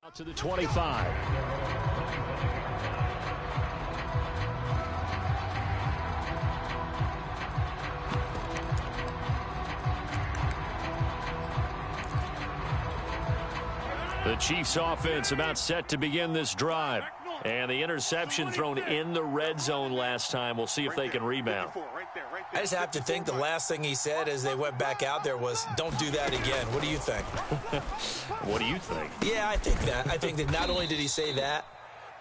Out to the 25. The Chiefs offense about set to begin this drive. And the interception thrown in the red zone last time. We'll see if they can rebound. I just have to think the last thing he said as they went back out there was, don't do that again. What do you think? What do you think? Yeah, I think that. I think that not only did he say that,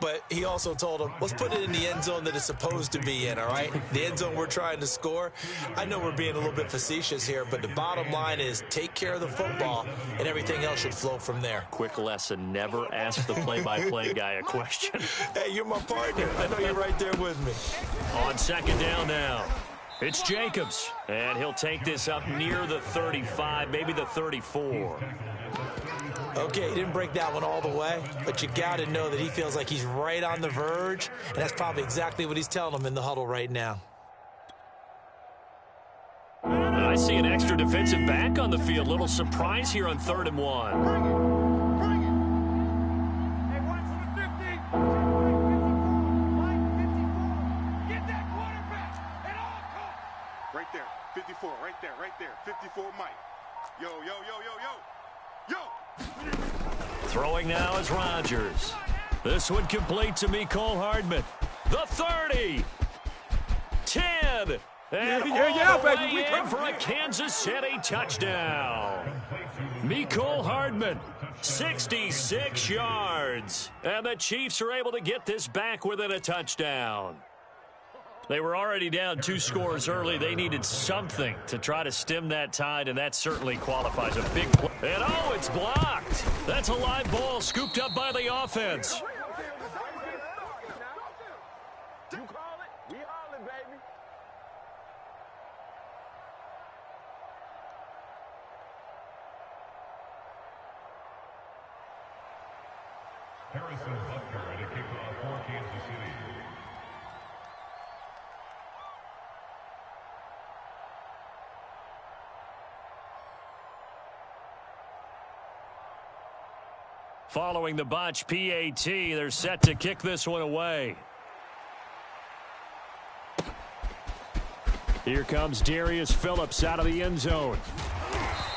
but he also told him, let's put it in the end zone that it's supposed to be in, all right? The end zone we're trying to score. I know we're being a little bit facetious here, but the bottom line is take care of the football, and everything else should flow from there. Quick lesson, never ask the play-by-play guy a question. Hey, you're my partner. I know you're right there with me. On second down now, it's Jacobs, and he'll take this up near the 35, maybe the 34. Okay, he didn't break that one all the way, but you got to know that he feels like he's right on the verge, and that's probably exactly what he's telling them in the huddle right now. I see an extra defensive back on the field. Little surprise here on 3rd and 1. Right there, 54, right there, 54 Mike. Yo. Throwing now is Rodgers. This one complete to Mecole Hardman. The 30. 10. And all the way in for a Kansas City touchdown. Mecole Hardman, 66 yards. And the Chiefs are able to get this back within a touchdown. They were already down 2 scores early. They needed something to try to stem that tide, and that certainly qualifies a big play. And, oh, it's blocked. That's a live ball scooped up by the offense. You call it, we all it, baby. Harrison Butker at a kickoff for Kansas City. Following the botch PAT, they're set to kick this one away. Here comes Darius Phillips out of the end zone.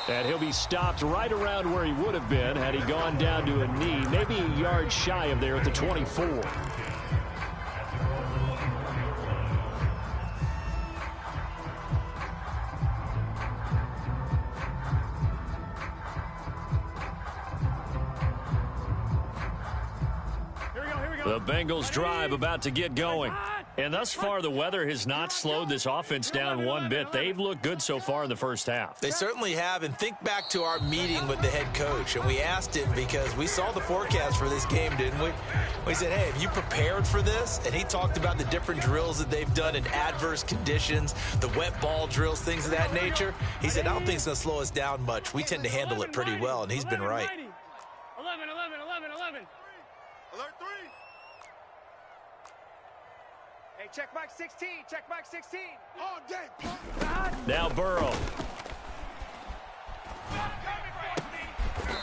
And he'll be stopped right around where he would have been had he gone down to a knee, maybe a yard shy of there at the 24. The Bengals drive about to get going. And thus far, the weather has not slowed this offense down one bit. They've looked good so far in the first half. They certainly have. And think back to our meeting with the head coach. And we asked him because we saw the forecast for this game, didn't we? We said, hey, have you prepared for this? And he talked about the different drills that they've done in adverse conditions, the wet ball drills, things of that nature. He said, I don't think it's going to slow us down much. We tend to handle it pretty well, and he's been right. 11. Alert 3. Hey, check Mike 16. Check Mike 16. All day. Now Burrow.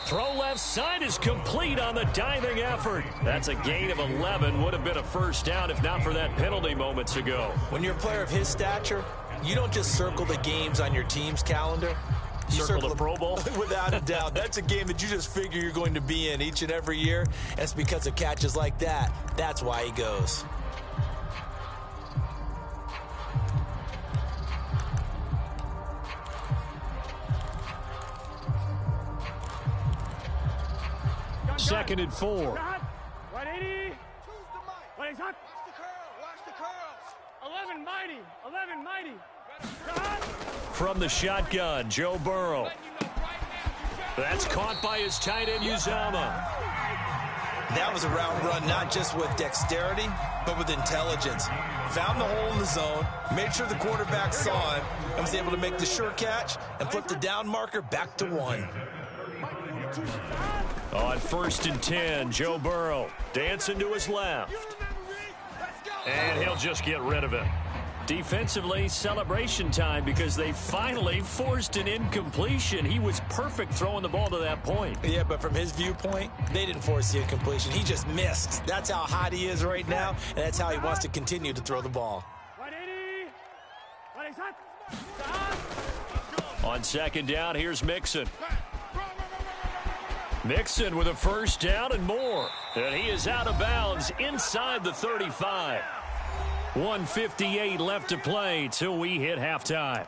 Throw left side is complete on the diving effort. That's a gain of 11. Would have been a first down if not for that penalty moments ago. When you're a player of his stature, you don't just circle the games on your team's calendar. You circle the Pro Bowl? Without a doubt. That's a game that you just figure you're going to be in each and every year. And it's because of catches like that. That's why he goes. Second and 4. 180. Watch the curls. 11 mighty. From the shotgun, Joe Burrow. That's caught by his tight end, Uzomah. That was a route run not just with dexterity, but with intelligence. Found the hole in the zone, made sure the quarterback saw him, and was able to make the sure catch and flip the down marker back to 1. On 1st and 10, Joe Burrow dancing to his left. And he'll just get rid of it. Defensively, celebration time because they finally forced an incompletion. He was perfect throwing the ball to that point. Yeah, but from his viewpoint, they didn't force the incompletion. He just missed. That's how hot he is right now, and that's how he wants to continue to throw the ball. On second down, here's Mixon. Mixon with a first down and more. And he is out of bounds inside the 35. 1:58 left to play till we hit halftime.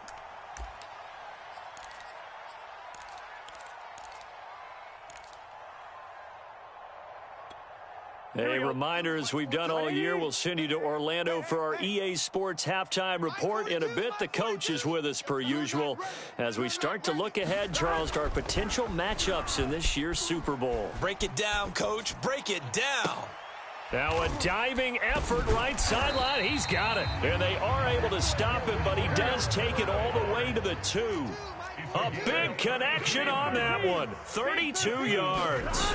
A reminder, as we've done all year, we'll send you to Orlando for our EA Sports halftime report in a bit. The coach is with us per usual as we start to look ahead, Charles, to our potential matchups in this year's Super Bowl. Break it down, Coach. Break it down. Now a diving effort right sideline. He's got it. And they are able to stop him, but he does take it all the way to the 2. A big connection on that one. 32 yards.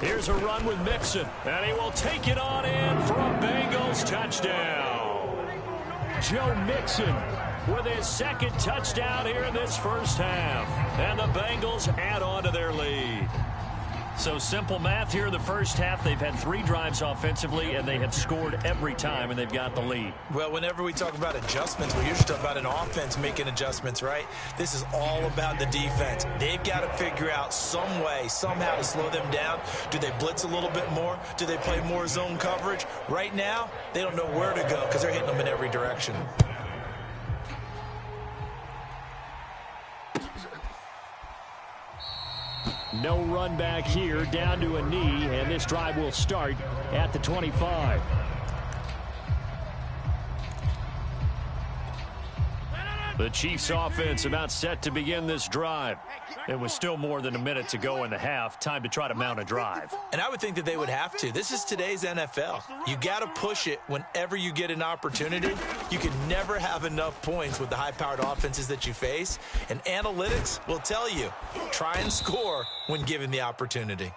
Here's a run with Mixon, and he will take it on in for a Bengals touchdown. Joe Mixon with his second touchdown here in this first half. And the Bengals add on to their lead. So simple math here in the first half. They've had 3 drives offensively, and they have scored every time, and they've got the lead. Well, whenever we talk about adjustments, we usually talk about an offense making adjustments, right? This is all about the defense. They've got to figure out some way, somehow to slow them down. Do they blitz a little bit more? Do they play more zone coverage? Right now, they don't know where to go because they're hitting them in every direction. No run back here, down to a knee, and this drive will start at the 25. The Chiefs offense about set to begin this drive. It was still more than a minute to go in the half. Time to try to mount a drive. And I would think that they would have to. This is today's NFL. You got to push it whenever you get an opportunity. You can never have enough points with the high-powered offenses that you face. And analytics will tell you, try and score when given the opportunity.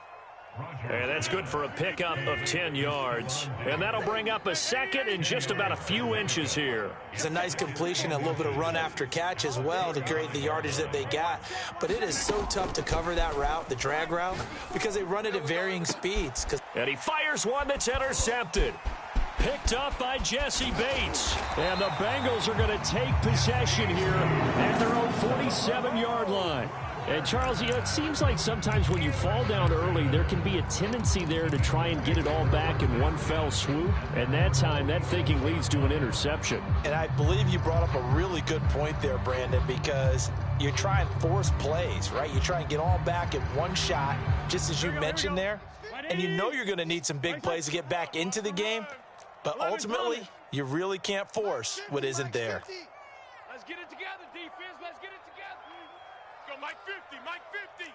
And that's good for a pickup of 10 yards. And that'll bring up a second and just about a few inches here. It's a nice completion, a little bit of run after catch as well to create the yardage that they got. But it is so tough to cover that route, the drag route, because they run it at varying speeds. And he fires one that's intercepted. Picked up by Jesse Bates. And the Bengals are going to take possession here at their own 47-yard line. And, Charles, you know, it seems like sometimes when you fall down early, there can be a tendency there to try and get it all back in one fell swoop. And that time, that thinking leads to an interception. And I believe you brought up a really good point there, Brandon, because you try and force plays, right? You try and get all back in one shot, just as you mentioned there. And you know you're going to need some big plays to get back into the game. But ultimately, you really can't force what isn't there. Let's get it together, defense. Let's get it together. Go, Mike 50, Mike 50.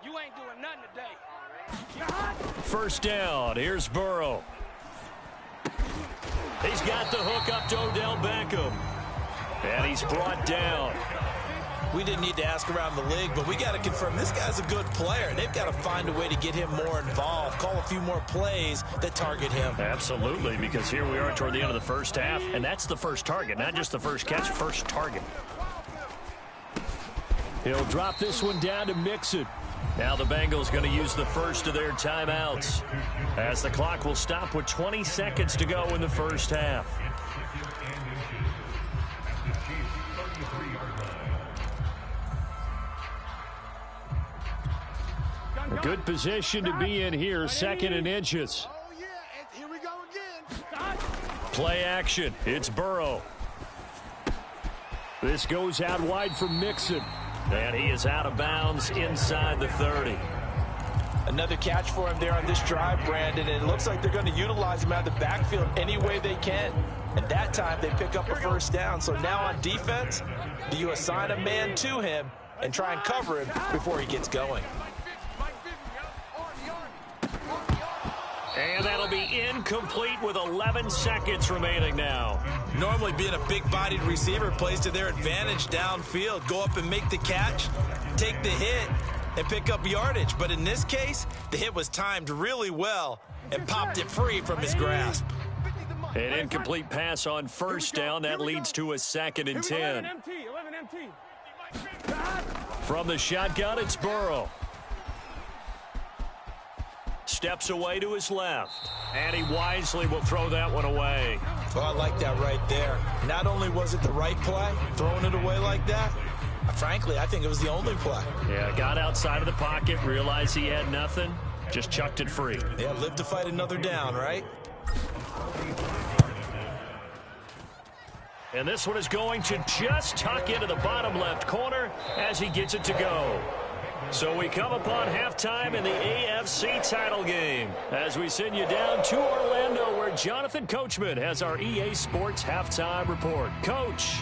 You ain't doing nothing today. First down. Here's Burrow. He's got the hook up to Odell Beckham. And he's brought down. We didn't need to ask around the league, but we got to confirm this guy's a good player. They've got to find a way to get him more involved, call a few more plays that target him. Absolutely, because here we are toward the end of the first half, and that's the first target, not just the first catch, first target. He'll drop this one down to Mixon. Now the Bengals going to use the first of their timeouts, as the clock will stop with 20 seconds to go in the first half. A good position to be in here, second and inches. Oh, yeah, and here we go again. Play action. It's Burrow. This goes out wide for Mixon. And he is out of bounds inside the 30. Another catch for him there on this drive, Brandon. And it looks like they're going to utilize him out of the backfield any way they can. And that time they pick up a first down. So now on defense, do you assign a man to him and try and cover him before he gets going? And that'll be incomplete with 11 seconds remaining now. Normally being a big-bodied receiver plays to their advantage downfield. Go up and make the catch, take the hit, and pick up yardage. But in this case, the hit was timed really well and popped it free from his grasp. An incomplete pass on first down. That leads to a 2nd and 10. 11 MT. From the shotgun, it's Burrow. Steps away to his left. And he wisely will throw that one away. Well, I like that right there. Not only was it the right play, throwing it away like that, frankly, I think it was the only play. Yeah, got outside of the pocket, realized he had nothing, just chucked it free. Yeah, live to fight another down, right? And this one is going to just tuck into the bottom left corner as he gets it to go. So we come upon halftime in the AFC title game as we send you down to Orlando where Jonathan Coachman has our EA Sports halftime report. Coach.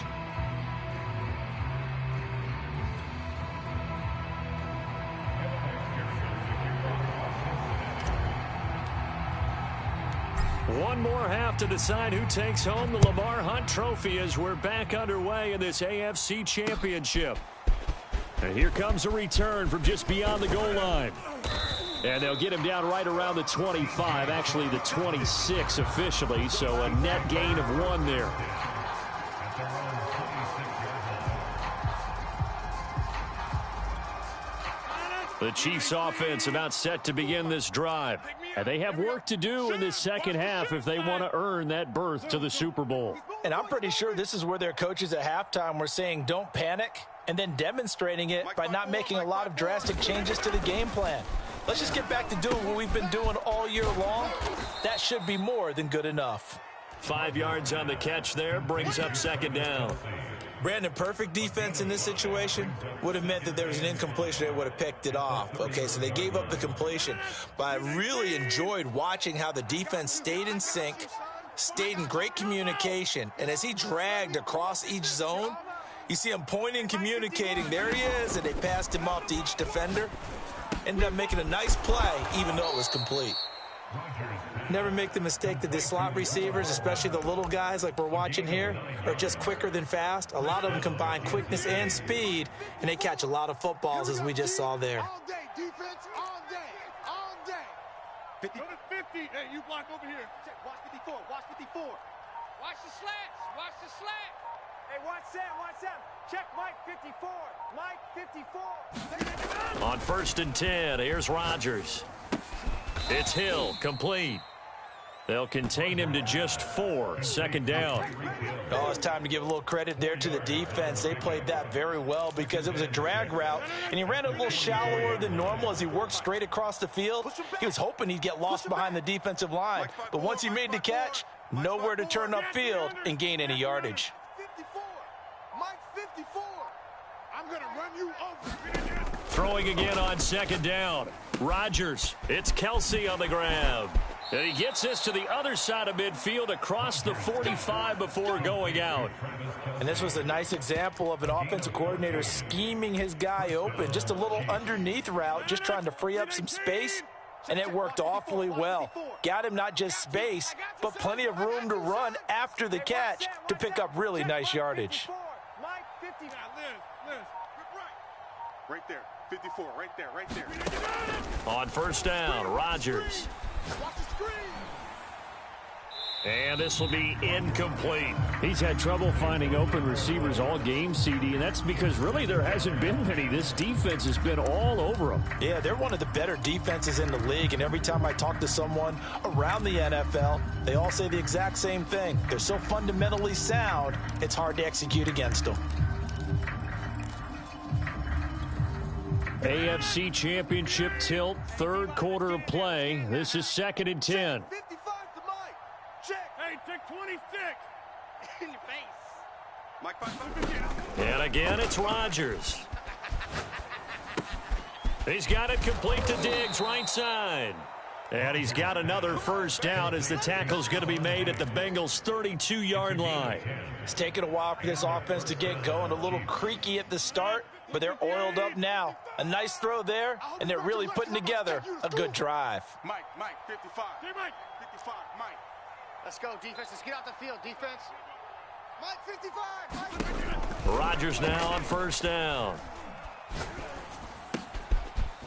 One more half to decide who takes home the Lamar Hunt Trophy as we're back underway in this AFC Championship. And here comes a return from just beyond the goal line. And they'll get him down right around the 25, actually the 26 officially, so a net gain of 1 there. The Chiefs offense about set to begin this drive. And they have work to do in this second half if they want to earn that berth to the Super Bowl. And I'm pretty sure this is where their coaches at halftime were saying don't panic, and then demonstrating it by not making a lot of drastic changes to the game plan. Let's just get back to doing what we've been doing all year long. That should be more than good enough. 5 yards on the catch there, brings up 2nd down. Brandon, perfect defense in this situation would have meant that there was an incompletion. They would have picked it off. Okay, so they gave up the completion. But I really enjoyed watching how the defense stayed in sync, stayed in great communication. And as he dragged across each zone, you see him pointing, communicating. There he is, and they passed him off to each defender. Ended up making a nice play, even though it was complete. Never make the mistake that the slot receivers, especially the little guys like we're watching here, are just quicker than fast. A lot of them combine quickness and speed, and they catch a lot of footballs, as we just saw there. All day, defense, all day, all day. 50. 50. Hey, you block over here. Check, watch 54, watch 54. Watch the slats. Watch the slat. Hey, watch Sam. Check Mike 54. Mike 54. On 1st and 10, here's Rodgers. It's Hill, complete. They'll contain him to just 4, 2nd down. Oh, it's time to give a little credit there to the defense. They played that very well because it was a drag route, and he ran a little shallower than normal as he worked straight across the field. He was hoping he'd get lost behind the defensive line, but once he made the catch, nowhere to turn upfield and gain any yardage. 54. Mike 54. I'm going to run you over. Throwing again on 2nd down. Rodgers, it's Kelsey on the grab. And he gets this to the other side of midfield across the 45 before going out. And this was a nice example of an offensive coordinator scheming his guy open. Just a little underneath route, just trying to free up some space. And it worked awfully well. Got him not just space, but plenty of room to run after the catch to pick up really nice yardage. Mike 50. Now, Liz. Right there. 54. Right there. On 1st down, Rodgers. Watch the screen. And this will be incomplete. He's had trouble finding open receivers all game, CD, and that's because really there hasn't been many. This defense has been all over them. Yeah, they're one of the better defenses in the league, and every time I talk to someone around the NFL, they all say the exact same thing. They're so fundamentally sound, it's hard to execute against them. AFC Championship tilt, 3rd quarter of play. This is 2nd and 10. 55 to Mike. Check. Hey, take 26. In your face. Mike 5. And again, it's Rodgers. He's got it complete to Diggs, right side. And he's got another 1st down as the tackle's going to be made at the Bengals' 32-yard line. It's taken a while for this offense to get going, a little creaky at the start, but they're oiled up now. A nice throw there, and they're really putting together a good drive. Mike 55. Hey, Mike 55. Mike. Let's go, defense. Let's get out the field, defense. Mike 55. Rodgers now on 1st down.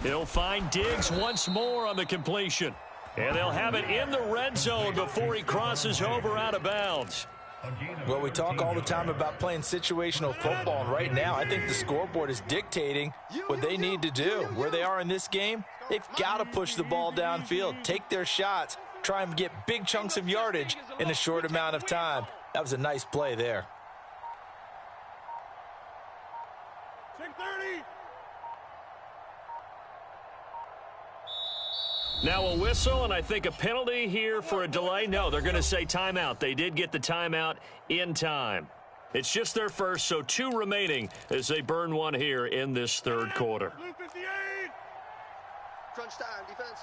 He'll find Diggs once more on the completion. And they'll have it in the red zone before he crosses over out of bounds. Well, we talk all the time about playing situational football, and right now I think the scoreboard is dictating what they need to do. Where they are in this game, they've got to push the ball downfield, take their shots, try and get big chunks of yardage in a short amount of time. That was a nice play there. Take 30. Now a whistle, and I think a penalty here for a delay. No, they're going to say timeout. They did get the timeout in time. It's just their first, so 2 remaining as they burn one here in this third quarter. Blue 58. Crunch time, defense.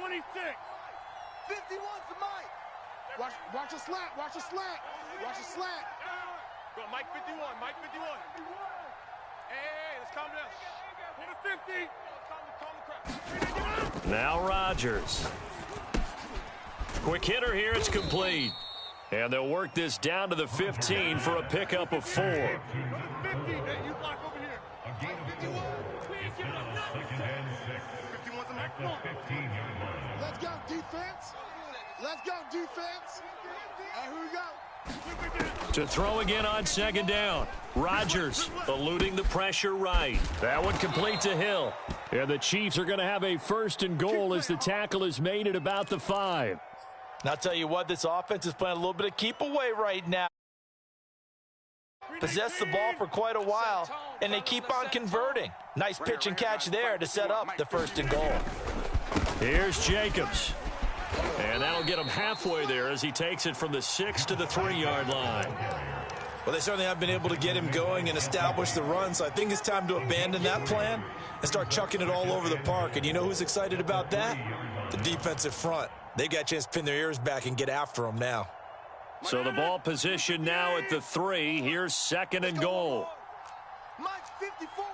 26. 51's the Mike. Watch a slant. Watch a slant. Watch a slant. Go, Mike 51. Mike 51. Hey, let's calm down. Put a 50. Calm the crowd. Now Rodgers. Quick hitter here, it's complete. And they'll work this down to the 15 for a pickup of 4. 50. Hey, you block over here. A gain of 4. Second and 6. 51's the At the 15-yard line. Let's go, defense. Let's go, defense. And here we go. To throw again on second down. Rodgers eluding the pressure right. That one complete to Hill. And the Chiefs are going to have a first and goal as the tackle is made at about the 5. And I'll tell you what, this offense is playing a little bit of keep away right now. Possess the ball for quite a while, and they keep on converting. Nice pitch and catch there to set up the first and goal. Here's Jacobs. And that'll get him halfway there as he takes it from the 6 to the 3-yard line. Well, they certainly have been able to get him going and establish the run, so I think it's time to abandon that plan and start chucking it all over the park. And you know who's excited about that? The defensive front. They've got a chance to pin their ears back and get after them now. So the ball position now at the 3. Here's second and goal. Mike 54.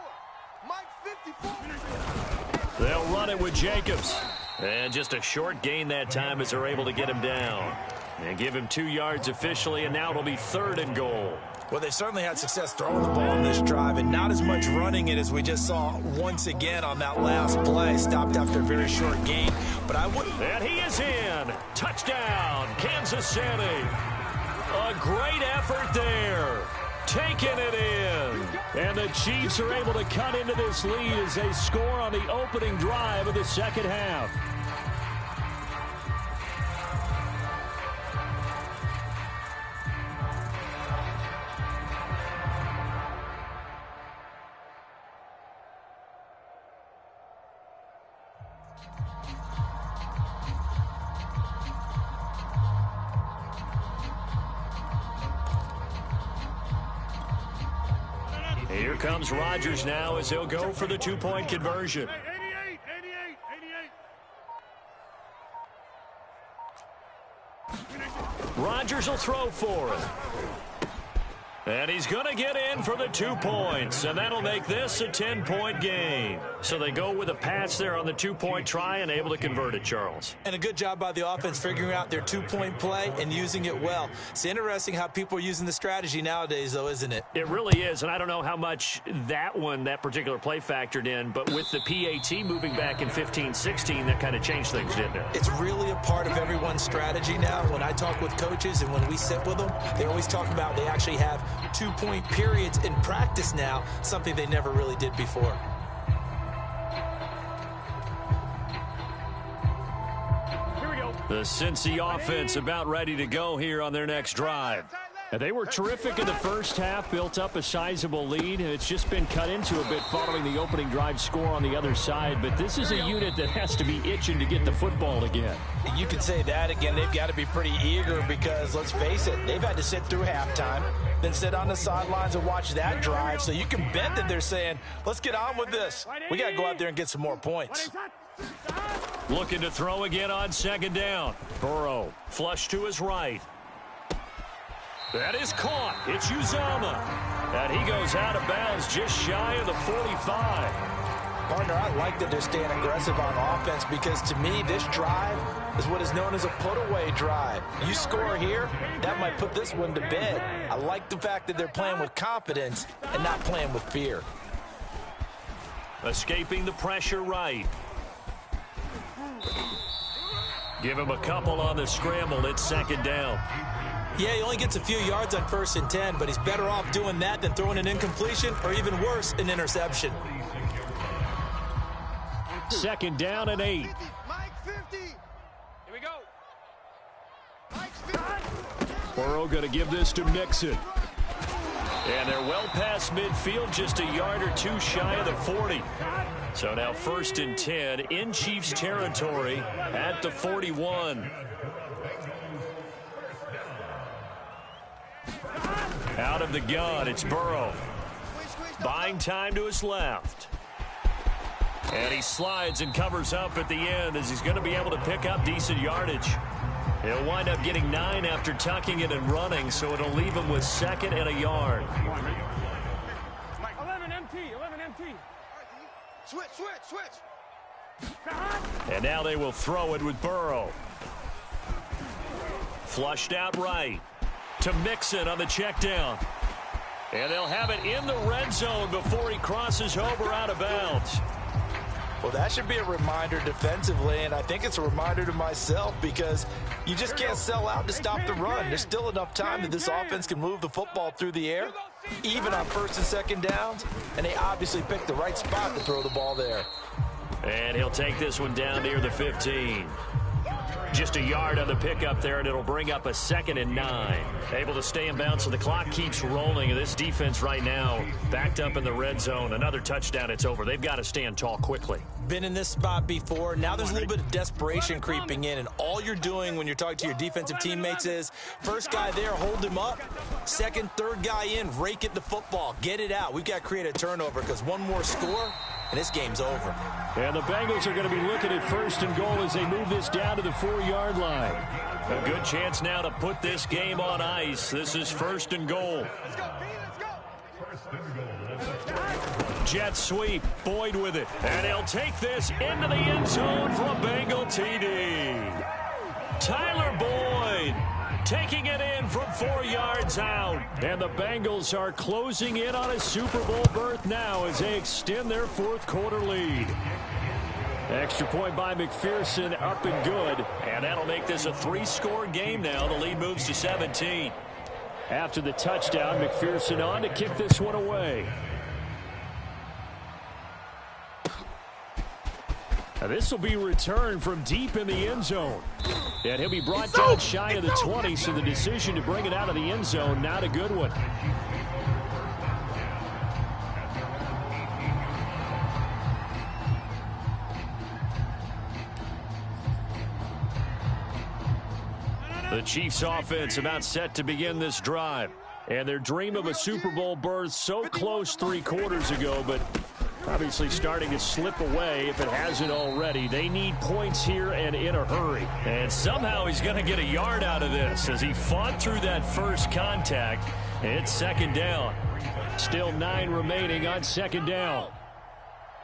Mike 54. They'll run it with Jacobs. And just a short gain that time as they're able to get him down. And give him 2 yards officially, and now it'll be third and goal. Well, they certainly had success throwing the ball on this drive, and not as much running it as we just saw once again on that last play. Stopped after a very short gain, but I wouldn't. And he is in. Touchdown, Kansas City. A great effort there. Taking it in. And the Chiefs are able to cut into this lead as they score on the opening drive of the second half. Here comes Rodgers now as he'll go for the 2-point conversion. 88. Rodgers will throw for it. And he's going to get in for the 2 points, and that'll make this a 10-point game. So they go with a pass there on the 2-point try and able to convert it, Charles. And a good job by the offense figuring out their 2-point play and using it well. It's interesting how people are using the strategy nowadays, though, isn't it? It really is, and I don't know how much that particular play factored in, but with the PAT moving back in 15-16, that kind of changed things, didn't it? It's really a part of everyone's strategy now. When I talk with coaches and when we sit with them, they always talk about they actually have 2-point periods in practice now, something they never really did before. Here we go. The Cincy offense about ready to go here on their next drive. And they were terrific in the first half, built up a sizable lead. It's just been cut into a bit following the opening drive score on the other side. But this is a unit that has to be itching to get the football again. You could say that again. They've got to be pretty eager because, let's face it, they've had to sit through halftime, then sit on the sidelines and watch that drive. So you can bet that they're saying, let's get on with this. We got to go out there and get some more points. Looking to throw again on second down. Burrow, flush to his right. That is caught. It's Uzama. And he goes out of bounds just shy of the 45. Partner, I like that they're staying aggressive on offense because, to me, this drive is what is known as a put-away drive. You score here, that might put this one to bed. I like the fact that they're playing with confidence and not playing with fear. Escaping the pressure right. Give him a couple on the scramble. It's second down. Yeah, he only gets a few yards on 1st and 10, but he's better off doing that than throwing an incompletion or even worse, an interception. Second down and 8. Mike 50. Here we go. Mike's 50. Burrow going to give this to Mixon. And they're well past midfield, just a yard or two shy of the 40. So now 1st and 10 in Chiefs territory at the 41. Out of the gun, it's Burrow. Buying time to his left. And he slides and covers up at the end as he's going to be able to pick up decent yardage. He'll wind up getting 9 after tucking it and running, so it'll leave him with 2nd and a yard. 11 MT, 11 MT. Switch. And now they will throw it with Burrow. Flushed out right to Mixon on the check down. And they'll have it in the red zone before he crosses over out of bounds. Well, that should be a reminder defensively, and I think it's a reminder to myself because you just can't sell out to stop the run. There's still enough time that this offense can move the football through the air, even on 1st and 2nd downs, and they obviously picked the right spot to throw the ball there. And he'll take this one down near the 15. Just a yard on the pickup there, and it'll bring up a 2nd and 9. Able to stay in bounds, so the clock keeps rolling. And this defense right now backed up in the red zone. Another touchdown, it's over. They've got to stand tall quickly. Been in this spot before. Now there's a little bit of desperation creeping in, and all you're doing when you're talking to your defensive teammates is first guy there, hold him up. 2nd, 3rd guy in, rake at the football. Get it out. We've got to create a turnover because one more score, and this game's over. And the Bengals are going to be looking at 1st and goal as they move this down to the 4-yard line. A good chance now to put this game on ice. This is 1st and goal. Let's go, B, let's go. Jet sweep, Boyd with it. And he'll take this into the end zone for a Bengal TD. Tyler Boyd taking it in from 4 yards out. And the Bengals are closing in on a Super Bowl berth now as they extend their 4th quarter lead. Extra point by McPherson, up and good. And that'll make this a 3-score game now. The lead moves to 17. After the touchdown, McPherson on to kick this one away. Now this will be returned from deep in the end zone. And he'll be brought down shy of the 20, so the decision to bring it out of the end zone, not a good one. The Chiefs offense about set to begin this drive. And their dream of a Super Bowl berth so close 3 quarters ago, but obviously starting to slip away if it hasn't already. They need points here and in a hurry. And somehow he's going to get a yard out of this as he fought through that first contact. It's 2nd down. Still 9 remaining on 2nd down.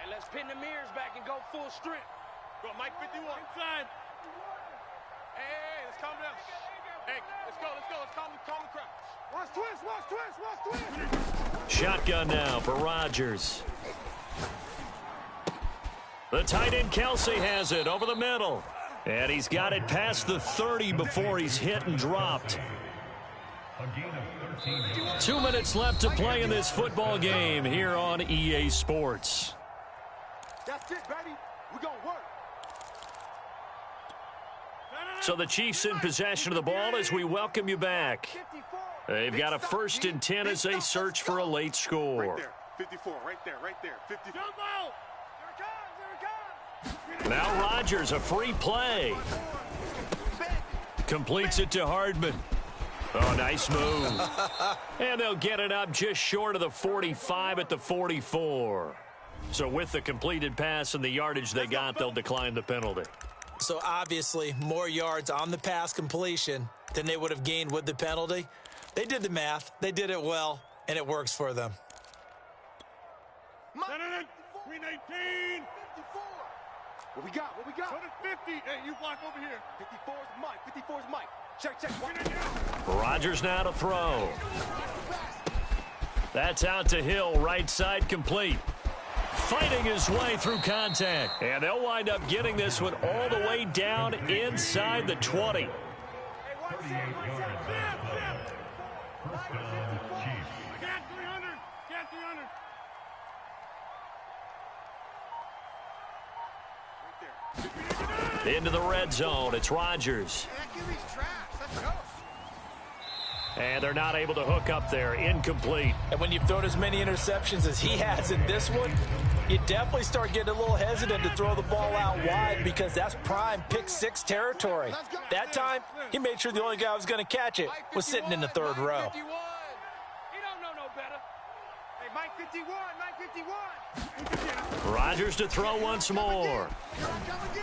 And let's pin the mirrors back and go full strength. Go, Mike 51. Inside. Hey, let's calm down. Hey, let's go. Let's calm the crowd. Watch twist. Shotgun now for Rodgers. The tight end Kelsey has it over the middle. And he's got it past the 30 before he's hit and dropped. 2 minutes left to play in this football game here on EA Sports. That's it, baby. We're going to work. So the Chiefs in possession of the ball as we welcome you back. They've got a 1st and 10 as they search for a late score. Right there. 54, right there. 54. Now Rodgers, a free play. Completes it to Hardman. Oh, nice move. And they'll get it up just short of the 45 at the 44. So with the completed pass and the yardage they got, they'll decline the penalty. So obviously more yards on the pass completion than they would have gained with the penalty. They did the math. They did it well, and it works for them. 319. 54. What we got? What is 50? Hey, you block over here. 54 is Mike. Check. Rodgers now to throw. That's out to Hill, right side complete. fighting his way through contact. And they'll wind up getting this one all the way down inside the 20. 38 yards. First down, Chiefs. Get 300. Get 300. Into the red zone. It's Rodgers. And they're not able to hook up there. Incomplete. And when you've thrown as many interceptions as he has in this one, you definitely start getting a little hesitant to throw the ball out wide because that's prime pick six territory. That time, he made sure the only guy who was going to catch it was sitting in the third row. He don't know no better. Hey, Mike 51, Mike 51. Rodgers to throw once more. Here I come again.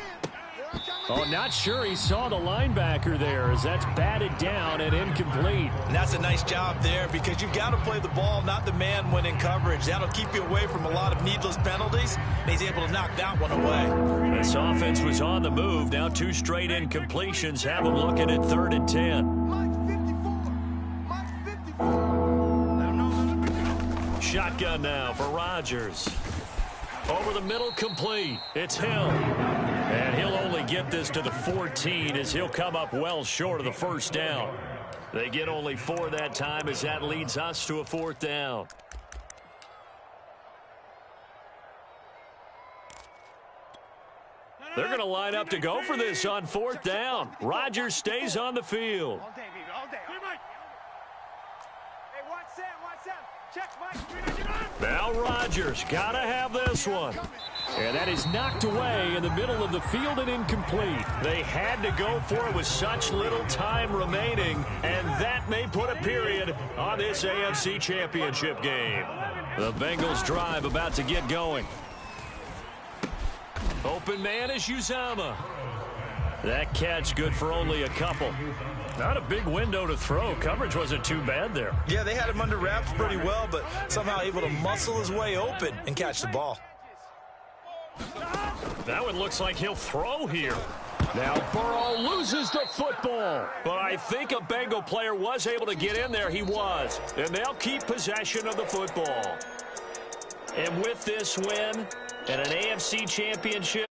Oh, not sure he saw the linebacker there as that's batted down and incomplete. And that's a nice job there because you've got to play the ball, not the man when in coverage. That'll keep you away from a lot of needless penalties. And he's able to knock that one away. This offense was on the move. Now 2 straight incompletions have them looking at 3rd and 10. Mike 54. Mike 54. Shotgun now for Rodgers. Over the middle, complete. It's Hill. And he'll only get this to the 14 as he'll come up well short of the first down. They get only 4 that time as that leads us to a 4th down. They're going to line up to go for this on 4th down. Rodgers stays on the field. All day, baby, all day. Hey, watch Sam. Check, Mike. Now Rodgers got to have this one. And that is knocked away in the middle of the field and incomplete. They had to go for it with such little time remaining, and that may put a period on this AFC Championship game. The Bengals drive about to get going. Open man is Uzama. That catch good for only a couple. Not a big window to throw. Coverage wasn't too bad there. Yeah, they had him under wraps pretty well, but somehow able to muscle his way open and catch the ball. That one looks like he'll throw here. Now Burrow loses the football. But I think a Bengal player was able to get in there. He was. And they'll keep possession of the football. And with this win and an AFC Championship,